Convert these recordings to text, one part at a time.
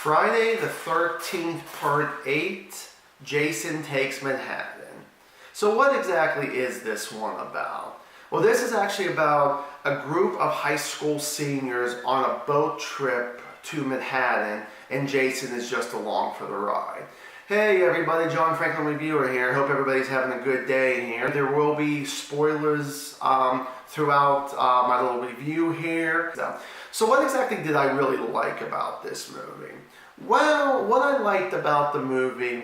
Friday the 13th, Part 8, Jason Takes Manhattan. So what exactly is this one about? Well, this is actually about a group of high school seniors on a boat trip to Manhattan, and Jason is just along for the ride. Hey everybody, John Franklin Reviewer here. Hope everybody's having a good day here. There will be spoilers throughout my little review here. So what exactly did I really like about this movie? Well, what I liked about the movie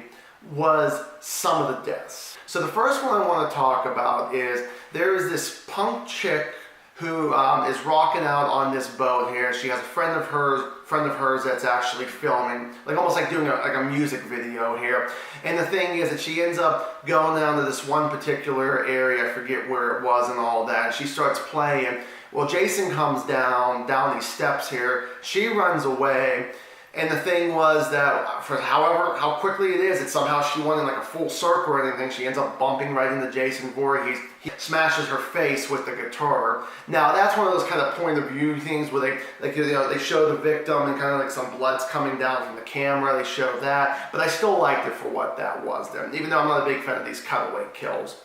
was some of the deaths. So the first one I want to talk about is there is this punk chick who is rocking out on this boat here. She has a friend of hers that's actually filming, like almost like doing a music video here. And the thing is that she ends up going down to this one particular area, I forget where it was and all that. And she starts playing. Well, Jason comes down these steps here. She runs away. And the thing was that for how quickly it is, it's somehow she went in like a full circle or anything. She ends up bumping right into Jason Voorhees. He smashes her face with the guitar. Now that's one of those kind of point of view things where they show the victim and kind of like some blood's coming down from the camera. They show that, but I still liked it for what that was there, even though I'm not a big fan of these cutaway kills.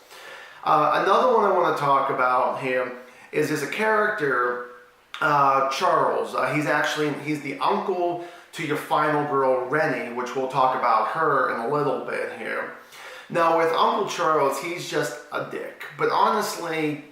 Another one I want to talk about here is there's a character, Charles. He's the uncle to your final girl, Rennie, which we'll talk about her in a little bit here. Now with Uncle Charles, he's just a dick. But honestly,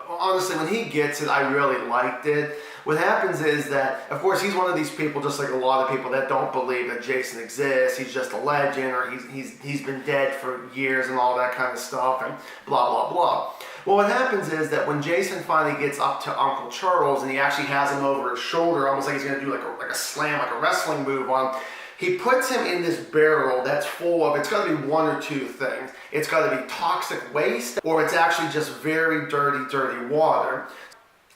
when he gets it, I really liked it. What happens is that, of course, he's one of these people, just like a lot of people, that don't believe that Jason exists. He's just a legend, or he's been dead for years and all that kind of stuff, and blah, blah, blah. Well, what happens is that when Jason finally gets up to Uncle Charles and he actually has him over his shoulder, almost like he's going to do like a slam, like a wrestling move on him, he puts him in this barrel that's full of, it's got to be one or two things. It's got to be toxic waste, or it's actually just very dirty, dirty water.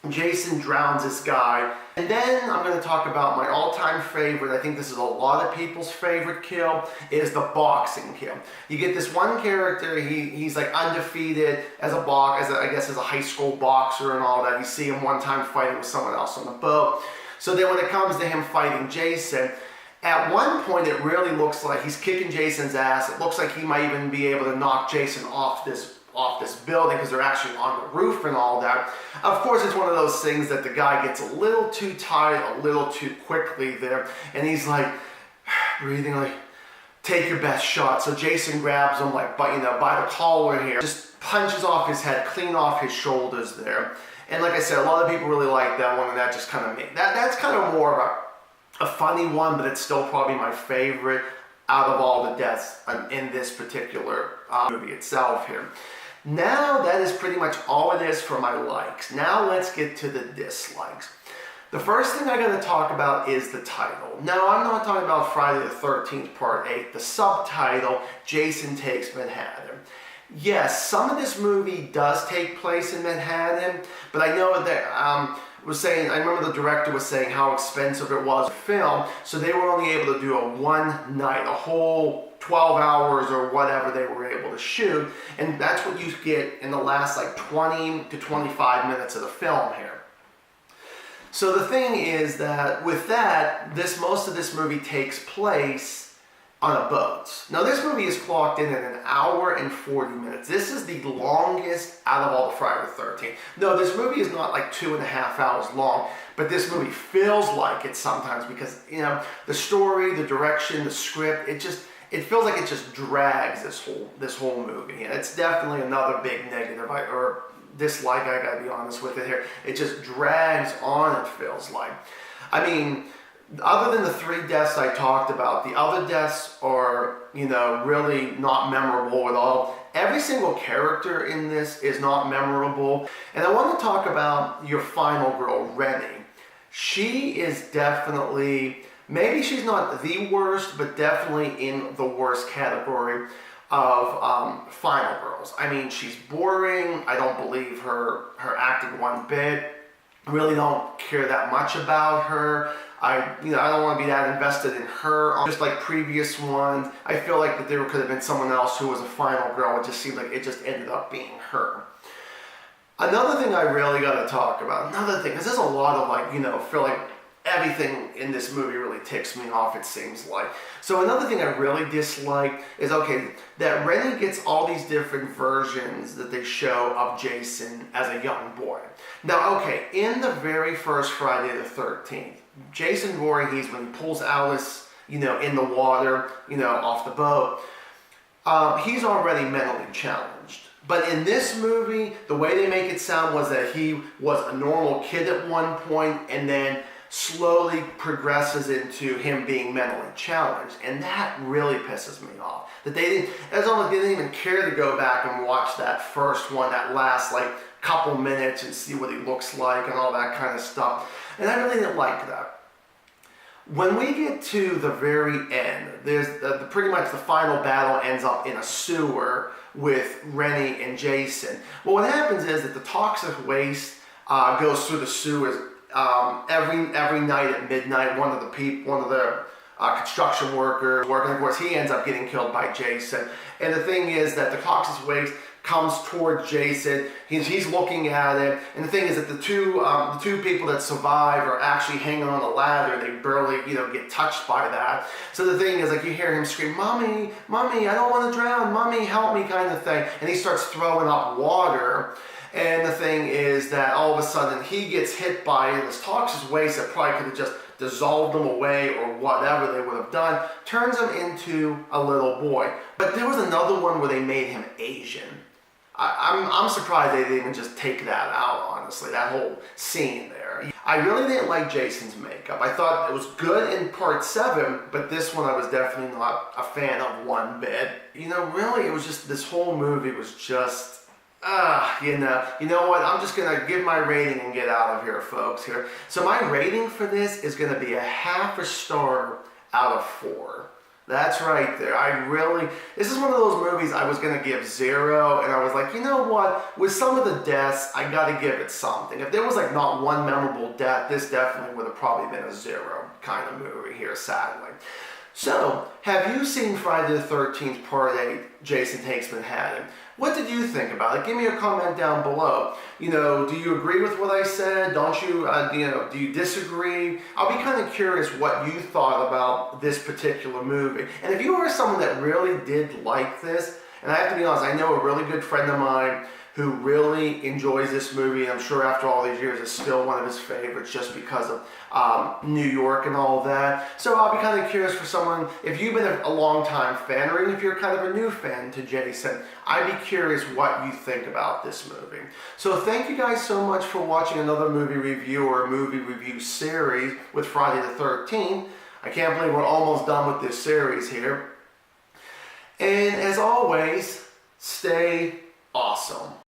Jason drowns this guy. And then I'm going to talk about my all-time favorite. I think this is a lot of people's favorite kill, is the boxing kill. You get this one character, he's like undefeated as a high school boxer and all that. You see him one time fighting with someone else on the boat. So then when it comes to him fighting Jason, at one point it really looks like he's kicking Jason's ass. It looks like he might even be able to knock Jason off this building because they're actually on the roof and all that. Of course, it's one of those things that the guy gets a little too tired a little too quickly there, and he's like breathing like, take your best shot. So Jason grabs him like by the collar here, just punches off his head, clean off his shoulders there. And like I said, a lot of people really like that one, and that just kind of made that's kind of more of a funny one, but it's still probably my favorite out of all the deaths in this particular movie itself here. Now that is pretty much all it is for my likes. Now let's get to the dislikes. The first thing I'm going to talk about is the title. Now I'm not talking about Friday the 13th Part 8. The subtitle, Jason Takes Manhattan. Yes, some of this movie does take place in Manhattan, but I know that I remember the director was saying how expensive it was to film, so they were only able to do a one night, a whole 12 hours or whatever they were able to shoot, and that's what you get in the last like 20 to 25 minutes of the film here. So the thing is that with that, most of this movie takes place on a boat. Now this movie is clocked in at 1 hour and 40 minutes. This is the longest out of all the Friday the 13th. No, this movie is not like 2.5 hours long, but this movie feels like it sometimes because, the story, the direction, the script, it feels like it just drags this whole movie. And it's definitely another big negative or dislike, I gotta be honest with it here. It just drags on, it feels like. I mean, other than the 3 deaths I talked about, the other deaths are, really not memorable at all. Every single character in this is not memorable. And I want to talk about your final girl, Rennie. She is definitely, maybe she's not the worst, but definitely in the worst category of final girls. I mean, she's boring. I don't believe her acting one bit. Really don't care that much about her. I don't want to be that invested in her. Just like previous ones, I feel like that there could have been someone else who was a final girl. It just seemed like it just ended up being her. Another thing I really got to talk about, because there's a lot of feel like everything in this movie really ticks me off, it seems like. So another thing I really dislike is, okay, that Rennie gets all these different versions that they show of Jason as a young boy. Now, okay, in the very first Friday the 13th, Jason Voorhees, when he pulls Alice, in the water, off the boat, he's already mentally challenged. But in this movie, the way they make it sound was that he was a normal kid at one point and then slowly progresses into him being mentally challenged. And that really pisses me off. That it's almost they didn't even care to go back and watch that first one, that last couple minutes and see what he looks like and all that kind of stuff. And I really didn't like that. When we get to the very end, there's pretty much the final battle ends up in a sewer with Rennie and Jason. Well, what happens is that the toxic waste goes through the sewers every night at midnight. One of the construction workers working, of course, he ends up getting killed by Jason. And the thing is that the toxic waste comes towards Jason. He's looking at it, and the thing is that the two people that survive are actually hanging on a ladder. They barely, get touched by that. So the thing is, you hear him scream, "Mommy, Mommy, I don't want to drown. Mommy, help me," kind of thing. And he starts throwing up water. And the thing is that all of a sudden he gets hit by this toxic waste that probably could have just dissolved him away or whatever they would have done, turns him into a little boy. But there was another one where they made him Asian. I'm surprised they didn't even just take that out, honestly, that whole scene there. I really didn't like Jason's makeup. I thought it was good in part 7, but this one I was definitely not a fan of one bit. Really, it was just, this whole movie was just, you know what, I'm just going to give my rating and get out of here, folks, here. So my rating for this is going to be a 0.5 star out of 4. That's right there. This is one of those movies I was going to give 0, and I was like, you know what, with some of the deaths, I got to give it something. If there was not one memorable death, this definitely would have probably been a 0 kind of movie here, sadly. So, have you seen Friday the 13th Part 8, Jason Takes Manhattan? What did you think about it? Give me a comment down below. Do you agree with what I said? Don't you, do you disagree? I'll be kind of curious what you thought about this particular movie. And if you are someone that really did like this, and I have to be honest, I know a really good friend of mine who really enjoys this movie. I'm sure after all these years, it's still one of his favorites just because of New York and all that. So I'll be kind of curious for someone, if you've been a long-time fan, or even if you're kind of a new fan to Jason, I'd be curious what you think about this movie. So thank you guys so much for watching another movie review or a movie review series with Friday the 13th. I can't believe we're almost done with this series here. And as always, stay awesome.